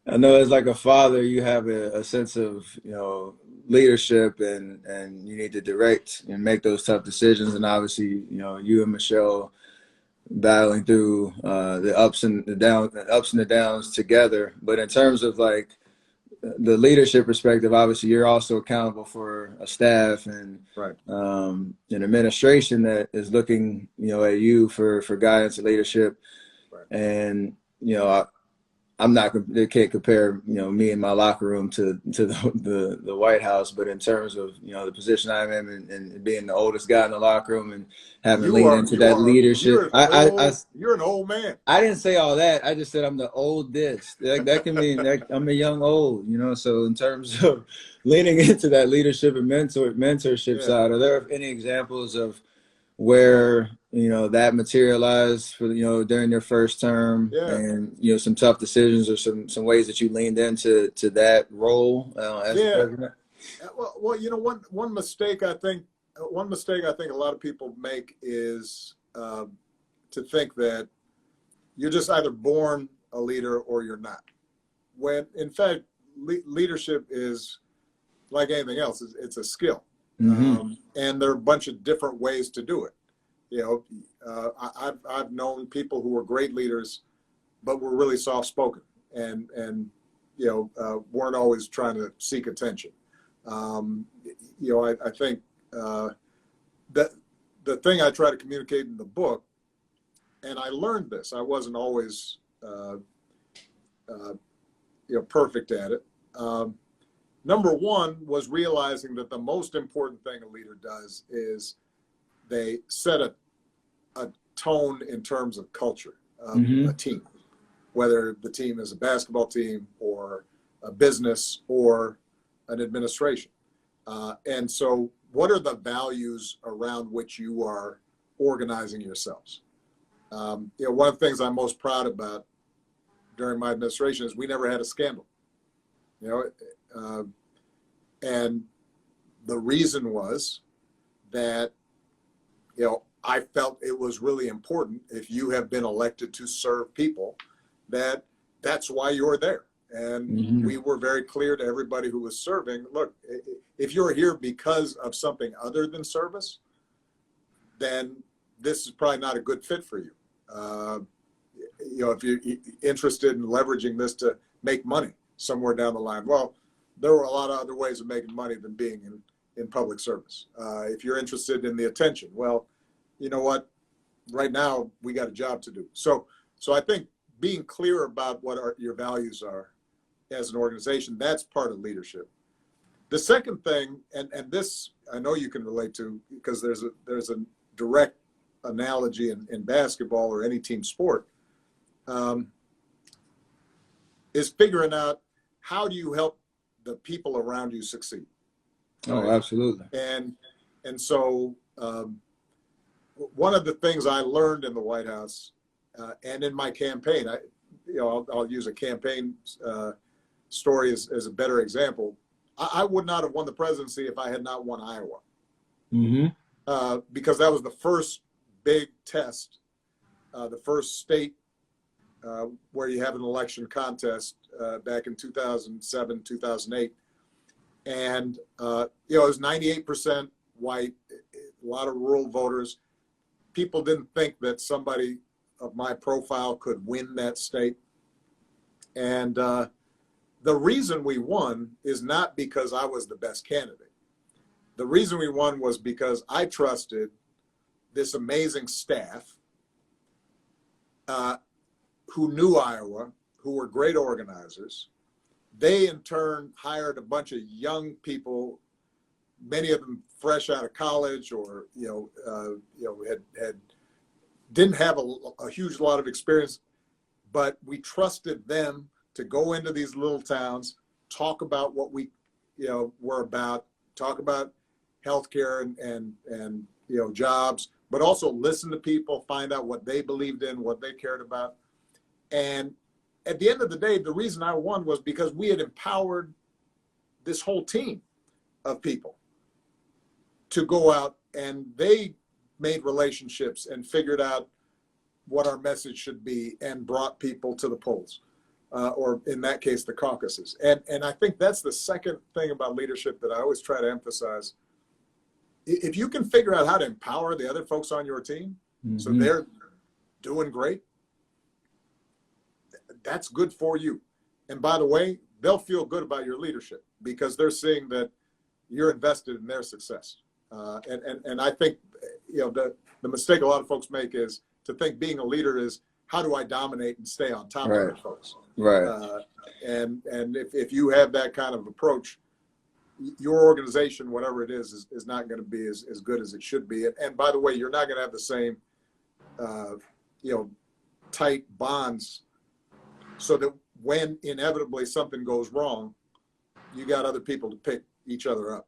I know as like a father, you have a sense of, leadership and you need to direct and make those tough decisions. And obviously, you and Michelle battling through the ups and the downs together. But in terms of like the leadership perspective, obviously you're also accountable for a staff and Right. an administration that is looking, at you for guidance and leadership. Right. And I'm not. They can't compare, me in my locker room to the White House. But in terms of the position I'm in and being the oldest guy in the locker room and having to You lean are, into that leadership, you're an old man. I didn't say all that. I just said I'm the oldest. That can mean that I'm a young old. So in terms of leaning into that leadership and mentorship Yeah. side, are there any examples of where that materialized for during your first term, Yeah. and some tough decisions or some ways that you leaned into that role as the Yeah. president? Well, one mistake I think a lot of people make is to think that you're just either born a leader or you're not. When in fact, leadership is like anything else. It's a skill, Mm-hmm. and there are a bunch of different ways to do it. I've known people who were great leaders, but were really soft spoken, and weren't always trying to seek attention. I think that the thing I try to communicate in the book, and I learned this. I wasn't always perfect at it. Number one was realizing that the most important thing a leader does is they set a tone in terms of culture of Mm-hmm. a team, whether the team is a basketball team or a business or an administration. And so, what are the values around which you are organizing yourselves? One of the things I'm most proud about during my administration is we never had a scandal. And the reason was that I felt it was really important, if you have been elected to serve people, that's why you're there. And Mm-hmm. we were very clear to everybody who was serving, look, if you're here because of something other than service, then this is probably not a good fit for you. If you're interested in leveraging this to make money somewhere down the line, well, there were a lot of other ways of making money than being in public service. If you're interested in the attention, well, you know what? Right now, we got a job to do. So I think being clear about what your values are as an organization, that's part of leadership. The second thing, and this I know you can relate to, because there's a direct analogy in basketball or any team sport, is figuring out how do you help the people around you succeed. Oh, Right? absolutely. And so one of the things I learned in the White House and in my campaign, I'll use a campaign story as a better example. I would not have won the presidency if I had not won Iowa, because that was the first big test, the first state where you have an election contest back in 2007, 2008. And, it was 98% white, a lot of rural voters. People didn't think that somebody of my profile could win that state. And the reason we won is not because I was the best candidate. The reason we won was because I trusted this amazing staff who knew Iowa, who were great organizers. They in turn hired a bunch of young people, many of them fresh out of college, or had didn't have a huge lot of experience, but we trusted them to go into these little towns, talk about what we were about, talk about healthcare and jobs, but also listen to people, find out what they believed in, what they cared about. And at the end of the day, the reason I won was because we had empowered this whole team of people to go out, and they made relationships and figured out what our message should be and brought people to the polls. or in that case, the caucuses. And I think that's the second thing about leadership that I always try to emphasize. If you can figure out how to empower the other folks on your team so they're doing great, that's good for you. And by the way, they'll feel good about your leadership because they're seeing that you're invested in their success. And I think, the mistake a lot of folks make is to think being a leader is how do I dominate and stay on top of other folks. Right. And if you have that kind of approach, your organization, whatever it is not going to be as good as it should be. And by the way, you're not going to have the same, tight bonds, so that when inevitably something goes wrong, you got other people to pick each other up.